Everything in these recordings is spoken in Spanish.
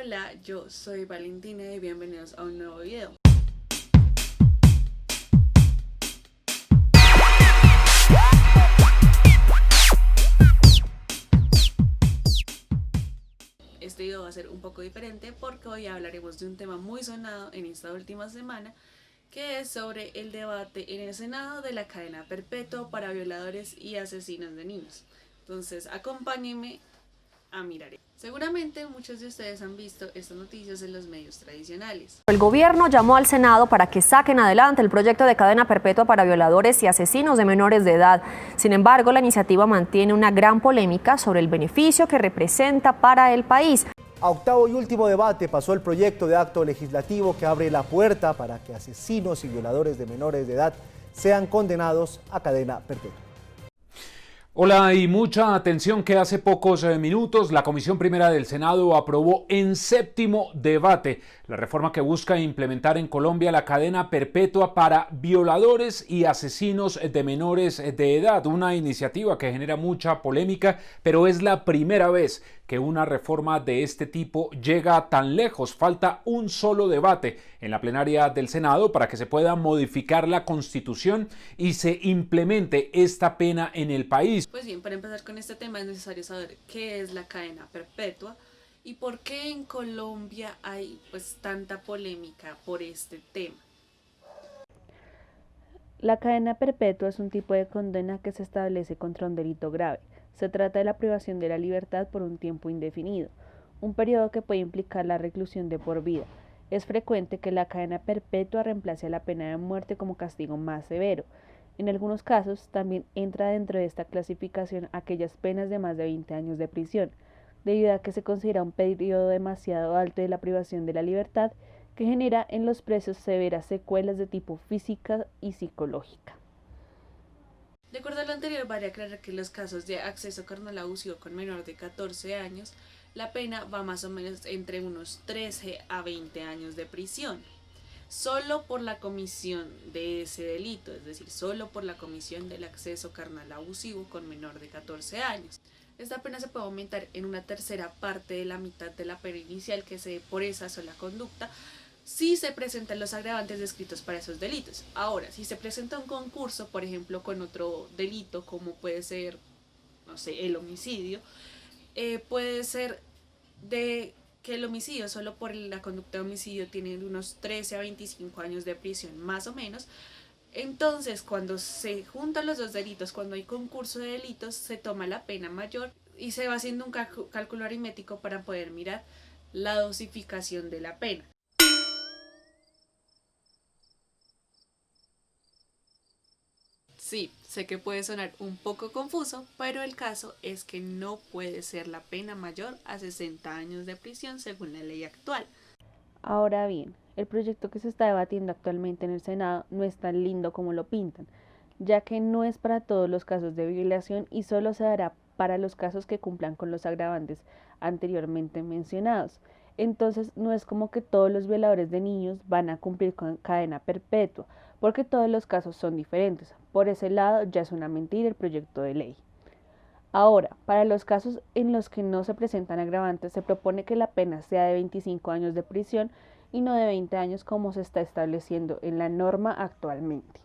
Hola, yo soy Valentina y bienvenidos a un nuevo video. Este video va a ser un poco diferente porque hoy hablaremos de un tema muy sonado en esta última semana, que es sobre el debate en el Senado de la cadena perpetua para violadores y asesinos de niños. Entonces, acompáñenme a mirar. Seguramente muchos de ustedes han visto estas noticias en los medios tradicionales. El gobierno llamó al Senado para que saquen adelante el proyecto de cadena perpetua para violadores y asesinos de menores de edad. Sin embargo, la iniciativa mantiene una gran polémica sobre el beneficio que representa para el país. A octavo y último debate pasó el proyecto de acto legislativo que abre la puerta para que asesinos y violadores de menores de edad sean condenados a cadena perpetua. Hola y mucha atención que hace pocos minutos la Comisión Primera del Senado aprobó en séptimo debate la reforma que busca implementar en Colombia la cadena perpetua para violadores y asesinos de menores de edad. Una iniciativa que genera mucha polémica, pero es la primera vez que una reforma de este tipo llega tan lejos. Falta un solo debate en la plenaria del Senado para que se pueda modificar la Constitución y se implemente esta pena en el país. Pues bien, para empezar con este tema es necesario saber qué es la cadena perpetua y por qué en Colombia hay pues tanta polémica por este tema. La cadena perpetua es un tipo de condena que se establece contra un delito grave. Se trata de la privación de la libertad por un tiempo indefinido, un periodo que puede implicar la reclusión de por vida. Es frecuente que la cadena perpetua reemplace a la pena de muerte como castigo más severo. En algunos casos, también entra dentro de esta clasificación aquellas penas de más de 20 años de prisión, debido a que se considera un periodo demasiado alto de la privación de la libertad que genera en los presos severas secuelas de tipo física y psicológica. De acuerdo a lo anterior, vale aclarar que en los casos de acceso carnal abusivo con menor de 14 años, la pena va más o menos entre unos 13 a 20 años de prisión. Solo por la comisión de ese delito, es decir, solo por la comisión del acceso carnal abusivo con menor de 14 años. Esta pena se puede aumentar en una tercera parte de la mitad de la pena inicial que se dé por esa sola conducta, si se presentan los agravantes descritos para esos delitos. Ahora, si se presenta un concurso, por ejemplo, con otro delito, como puede ser, no sé, el homicidio, puede ser de que el homicidio, solo por la conducta de homicidio, tiene unos 13 a 25 años de prisión, más o menos. Entonces, cuando se juntan los dos delitos, cuando hay concurso de delitos, se toma la pena mayor y se va haciendo un cálculo aritmético para poder mirar la dosificación de la pena. Sí, sé que puede sonar un poco confuso, pero el caso es que no puede ser la pena mayor a 60 años de prisión según la ley actual. Ahora bien, el proyecto que se está debatiendo actualmente en el Senado no es tan lindo como lo pintan, ya que no es para todos los casos de violación y solo se dará para los casos que cumplan con los agravantes anteriormente mencionados. Entonces no es como que todos los violadores de niños van a cumplir con cadena perpetua, porque todos los casos son diferentes. Por ese lado ya es una mentira el proyecto de ley. Ahora, para los casos en los que no se presentan agravantes, se propone que la pena sea de 25 años de prisión y no de 20 años como se está estableciendo en la norma actualmente.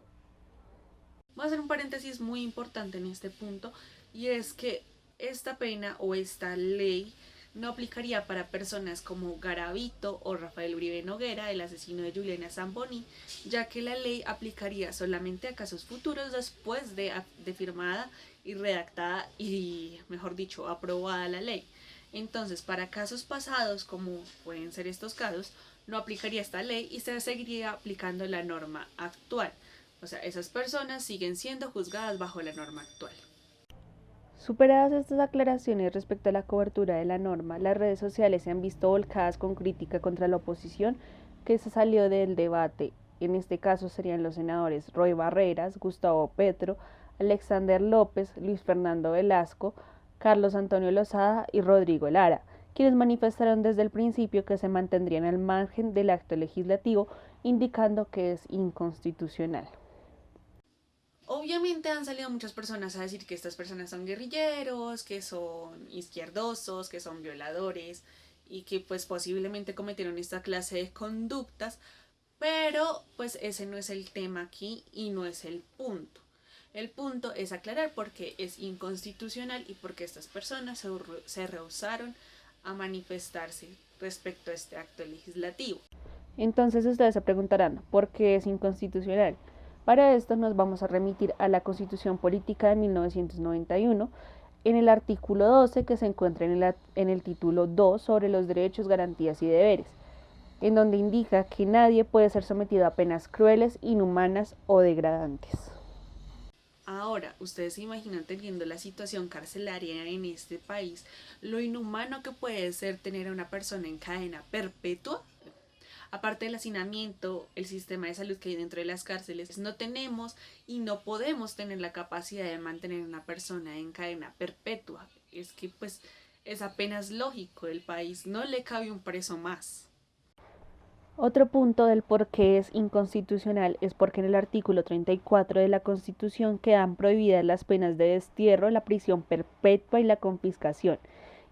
Voy a hacer un paréntesis muy importante en este punto, y es que esta pena o esta ley no aplicaría para personas como Garavito o Rafael Uribe Noguera, el asesino de Juliana Zamboni, ya que la ley aplicaría solamente a casos futuros después de firmada y redactada y, mejor dicho, aprobada la ley. Entonces, para casos pasados, como pueden ser estos casos, no aplicaría esta ley y se seguiría aplicando la norma actual. O sea, esas personas siguen siendo juzgadas bajo la norma actual. Superadas estas aclaraciones respecto a la cobertura de la norma, las redes sociales se han visto volcadas con crítica contra la oposición que se salió del debate. En este caso serían los senadores Roy Barreras, Gustavo Petro, Alexander López, Luis Fernando Velasco, Carlos Antonio Lozada y Rodrigo Lara, quienes manifestaron desde el principio que se mantendrían al margen del acto legislativo, indicando que es inconstitucional. Obviamente han salido muchas personas a decir que estas personas son guerrilleros, que son izquierdosos, que son violadores y que pues posiblemente cometieron esta clase de conductas, pero pues ese no es el tema aquí y no es el punto. El punto es aclarar por qué es inconstitucional y por qué estas personas se rehusaron a manifestarse respecto a este acto legislativo. Entonces ustedes se preguntarán, ¿por qué es inconstitucional? Para esto nos vamos a remitir a la Constitución Política de 1991, en el artículo 12 que se encuentra en el título 2 sobre los derechos, garantías y deberes, en donde indica que nadie puede ser sometido a penas crueles, inhumanas o degradantes. Ahora, ustedes se imaginan, teniendo la situación carcelaria en este país, lo inhumano que puede ser tener a una persona en cadena perpetua. Aparte del hacinamiento, el sistema de salud que hay dentro de las cárceles, no tenemos y no podemos tener la capacidad de mantener a una persona en cadena perpetua. Es que pues es apenas lógico, el país no le cabe un preso más. Otro punto del por qué es inconstitucional es porque en el artículo 34 de la Constitución quedan prohibidas las penas de destierro, la prisión perpetua y la confiscación.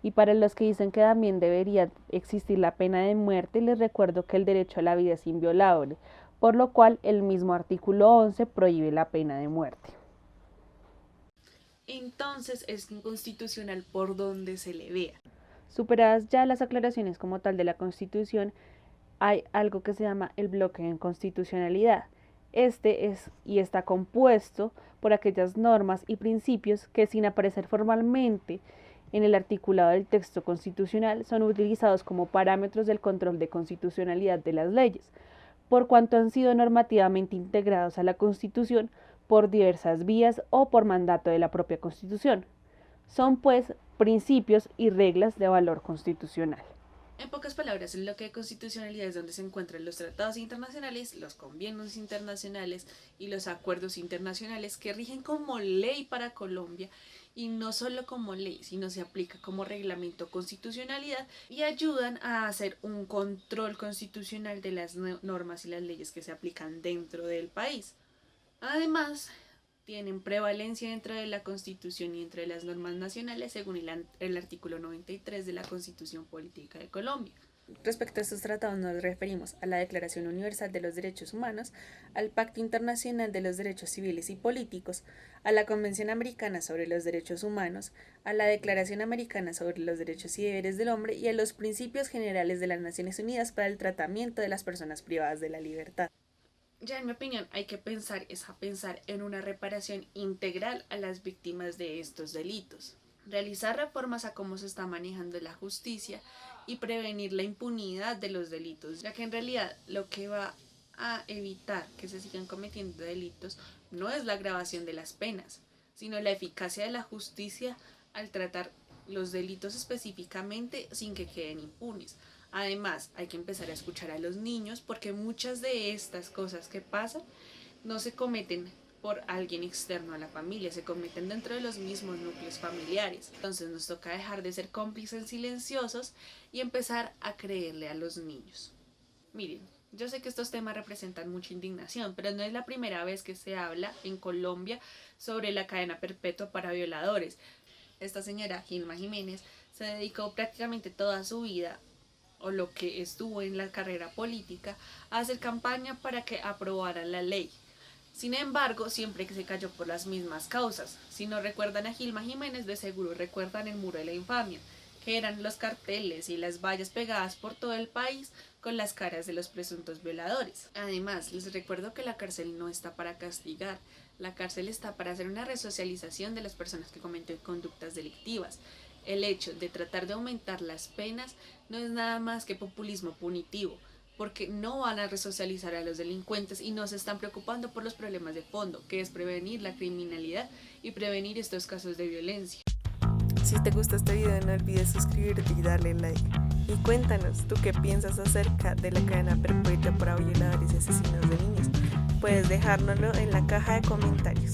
Y para los que dicen que también debería existir la pena de muerte, les recuerdo que el derecho a la vida es inviolable, por lo cual el mismo artículo 11 prohíbe la pena de muerte. Entonces es inconstitucional por donde se le vea. Superadas ya las aclaraciones como tal de la Constitución, hay algo que se llama el bloque de constitucionalidad. Este es y está compuesto por aquellas normas y principios que, sin aparecer formalmente en el articulado del texto constitucional, son utilizados como parámetros del control de constitucionalidad de las leyes, por cuanto han sido normativamente integrados a la Constitución por diversas vías o por mandato de la propia Constitución. Son, pues, principios y reglas de valor constitucional. En pocas palabras, el bloque de constitucionalidad es donde se encuentran los tratados internacionales, los convenios internacionales y los acuerdos internacionales que rigen como ley para Colombia, y no solo como ley, sino se aplica como reglamento constitucionalidad y ayudan a hacer un control constitucional de las normas y las leyes que se aplican dentro del país. Además, tienen prevalencia dentro de la Constitución y entre las normas nacionales según el artículo 93 de la Constitución Política de Colombia. Respecto a estos tratados nos referimos a la Declaración Universal de los Derechos Humanos, al Pacto Internacional de los Derechos Civiles y Políticos, a la Convención Americana sobre los Derechos Humanos, a la Declaración Americana sobre los Derechos y Deberes del Hombre y a los Principios Generales de las Naciones Unidas para el tratamiento de las personas privadas de la libertad. Ya en mi opinión hay que pensar en una reparación integral a las víctimas de estos delitos, realizar reformas a cómo se está manejando la justicia y prevenir la impunidad de los delitos, ya que en realidad lo que va a evitar que se sigan cometiendo delitos no es la agravación de las penas, sino la eficacia de la justicia al tratar los delitos específicamente sin que queden impunes. Además, hay que empezar a escuchar a los niños porque muchas de estas cosas que pasan no se cometen por alguien externo a la familia, se cometen dentro de los mismos núcleos familiares. Entonces nos toca dejar de ser cómplices silenciosos y empezar a creerle a los niños. Miren, yo sé que estos temas representan mucha indignación, pero no es la primera vez que se habla en Colombia sobre la cadena perpetua para violadores. Esta señora Gilma Jiménez se dedicó prácticamente toda su vida, o lo que estuvo en la carrera política, a hacer campaña para que aprobaran la ley. Sin embargo, siempre que se cayó por las mismas causas. Si no recuerdan a Gilma Jiménez, de seguro recuerdan el Muro de la Infamia, que eran los carteles y las vallas pegadas por todo el país con las caras de los presuntos violadores. Además, les recuerdo que la cárcel no está para castigar, la cárcel está para hacer una resocialización de las personas que cometen conductas delictivas. El hecho de tratar de aumentar las penas no es nada más que populismo punitivo, porque no van a resocializar a los delincuentes y no se están preocupando por los problemas de fondo, que es prevenir la criminalidad y prevenir estos casos de violencia. Si te gustó este video, no olvides suscribirte y darle like. Y cuéntanos, ¿tú qué piensas acerca de la cadena perpetua para violadores y asesinos de niños? Puedes dejárnoslo en la caja de comentarios.